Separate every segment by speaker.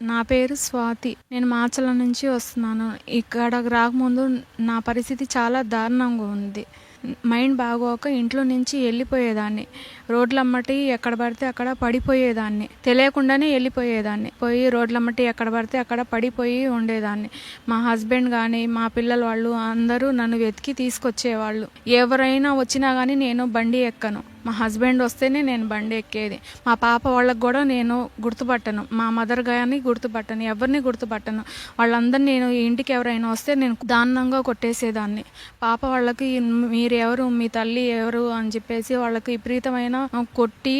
Speaker 1: నా పేరు స్వాతి. నేను మాచర్ల నుంచి వస్తున్నాను. ఇక్కడకి రాకముందు నా పరిస్థితి చాలా దారుణంగా ఉంది. మైండ్ బాగోక ఇంట్లో నుంచి వెళ్ళిపోయేదాన్ని. రోడ్లమ్మటి ఎక్కడ పడితే అక్కడ పడిపోయేదాన్ని. తెలియకుండానే వెళ్ళిపోయేదాన్ని. పోయి రోడ్లమ్మటి ఎక్కడ పడితే అక్కడ పడిపోయి ఉండేదాన్ని. మా హస్బెండ్ కానీ మా పిల్లల వాళ్ళు అందరూ నన్ను వెతికి తీసుకొచ్చేవాళ్ళు. ఎవరైనా వచ్చినా కానీ నేను బండి ఎక్కను. మా హస్బెండ్ వస్తేనే నేను బండి ఎక్కేది. మా పాప వాళ్ళకి కూడా నేను గుర్తుపట్టను. మా మదర్ కానీ గుర్తుపట్టను. ఎవరిని గుర్తుపట్టను. వాళ్ళందరినీ నేను ఇంటికి ఎవరైనా వస్తే నేను దారుణంగా కొట్టేసేదాన్ని. పాప వాళ్ళకి మీరెవరు, మీ తల్లి ఎవరు అని చెప్పేసి వాళ్ళకి విపరీతమైన కొట్టి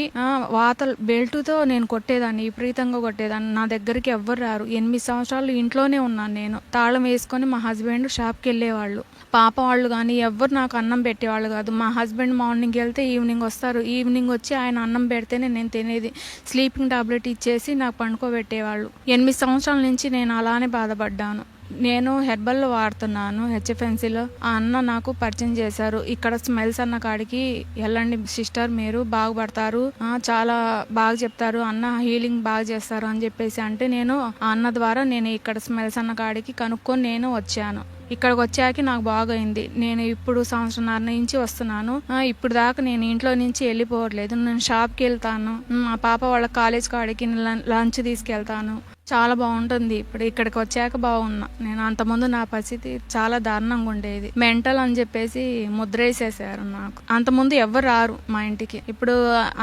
Speaker 1: వాతలు బెల్టుతో నేను కొట్టేదాన్ని. విపరీతంగా కొట్టేదాన్ని. నా దగ్గరికి ఎవ్వరు రారు. 8 సంవత్సరాలు ఇంట్లోనే ఉన్నాను నేను. తాళం వేసుకొని మా హస్బెండ్ షాప్కి వెళ్ళేవాళ్ళు. పాప వాళ్ళు కానీ ఎవ్వరు నాకు అన్నం పెట్టేవాళ్ళు కాదు. మా హస్బెండ్ మార్నింగ్ వెళ్తే ఈవినింగ్ వస్తారు. ఈవినింగ్ వచ్చి ఆయన అన్నం పెడితేనే నేను తినేది. స్లీపింగ్ టాబ్లెట్ ఇచ్చేసి నాకు పండుకోబెట్టేవాళ్ళు. 8 సంవత్సరాల నుంచి నేను అలానే బాధపడ్డాను. నేను హెర్బల్ వాడుతున్నాను, హెచ్ఎఫ్ఎన్సీలో. ఆ అన్న నాకు పరిచయం చేశారు. ఇక్కడ స్మెల్స్ అన్న కాడికి వెళ్ళండి సిస్టర్, మీరు బాగుపడతారు, చాలా బాగా చెప్తారు, అన్న హీలింగ్ బాగా చేస్తారు అని చెప్పేసి అంటే నేను ఆ అన్న ద్వారా నేను ఇక్కడ స్మెల్స్ అన్న కాడికి కనుక్కొని నేను వచ్చాను. ఇక్కడికి వచ్చాక నాకు బాగైంది. నేను ఇప్పుడు 1.5 సంవత్సరాల నుంచి వస్తున్నాను. ఇప్పుడు దాకా నేను ఇంట్లో నుంచి వెళ్ళిపోవట్లేదు. నేను షాప్కి వెళ్తాను. మా పాప వాళ్ళ కాలేజ్ కాడికి లంచ్ తీసుకెళ్తాను. చాలా బాగుంటుంది. ఇప్పుడు ఇక్కడికి వచ్చాక బాగున్నా. నేను అంతకుముందు నా పరిస్థితి చాలా దారుణంగా ఉండేది. మెంటల్ అని చెప్పేసి ముద్రేసేసారు నాకు. అంతకుముందు ఎవరు రారు మా ఇంటికి. ఇప్పుడు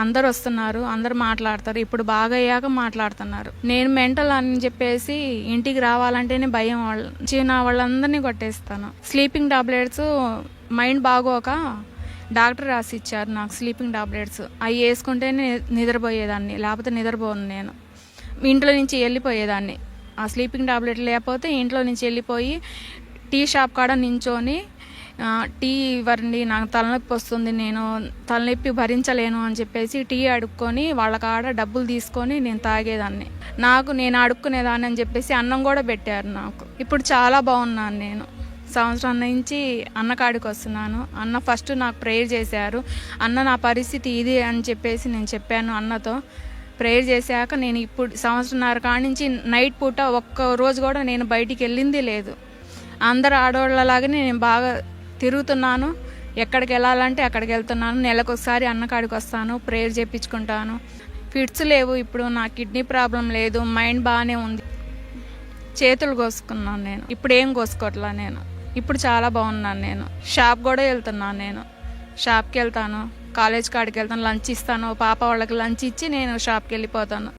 Speaker 1: అందరు వస్తున్నారు, అందరు మాట్లాడతారు. ఇప్పుడు బాగా అయ్యాక మాట్లాడుతున్నారు. నేను మెంటల్ అని చెప్పేసి ఇంటికి రావాలంటేనే భయం. వాళ్ళందరినీ కొట్టేస్తాను. స్లీపింగ్ టాబ్లెట్స్ మైండ్ బాగోక డాక్టర్ రాసి ఇచ్చారు నాకు స్లీపింగ్ టాబ్లెట్స్. అవి వేసుకుంటేనే నిద్రపోయేదాన్ని, లేకపోతే నిద్రపోను. నేను ఇంట్లో నుంచి వెళ్ళిపోయేదాన్ని. ఆ స్లీపింగ్ టాబ్లెట్ లేకపోతే ఇంట్లో నుంచి వెళ్ళిపోయి టీ షాప్ కాడ నించొని టీ ఇవ్వండి, నాకు తలనొప్పి వస్తుంది, నేను తలనొప్పి భరించలేను అని చెప్పేసి టీ అడుక్కొని వాళ్ళ కాడ డబ్బులు తీసుకొని నేను తాగేదాన్ని. నేను అడుక్కునేదాన్ని అని చెప్పేసి అన్నం కూడా పెట్టారు నాకు. ఇప్పుడు చాలా బాగున్నాను. నేను 1 సంవత్సరం నుంచి అన్న కాడికి వస్తున్నాను. అన్న ఫస్ట్ నాకు ప్రేయర్ చేశారు. అన్న నా పరిస్థితి ఇది అని చెప్పేసి నేను చెప్పాను అన్నతో. ప్రేయర్ చేశాక నేను ఇప్పుడు 1.5 సంవత్సరాల కాడి నుంచి నైట్ పూట ఒక్క రోజు కూడా నేను బయటికి వెళ్ళింది లేదు. అందరు ఆడవాళ్ళలాగానే నేను బాగా తిరుగుతున్నాను. ఎక్కడికి వెళ్ళాలంటే అక్కడికి వెళ్తున్నాను. నెలకొకసారి అన్న కాడికి వస్తాను, ప్రేయర్ చేయించుకుంటాను. ఫిట్స్ లేవు. ఇప్పుడు నా కిడ్నీ ప్రాబ్లం లేదు. మైండ్ బాగానే ఉంది. చేతులు కోసుకున్నాను నేను. ఇప్పుడు ఏం కోసుకోవట్లా నేను. ఇప్పుడు చాలా బాగున్నాను. నేను షాప్ కూడా వెళ్తున్నాను. నేను షాప్కి వెళ్తాను, కాలేజ్ కాడికి వెళ్తాను, లంచ్ ఇస్తాను. పాప వాళ్ళకి లంచ్ ఇచ్చి నేను షాప్కి వెళ్ళిపోతాను.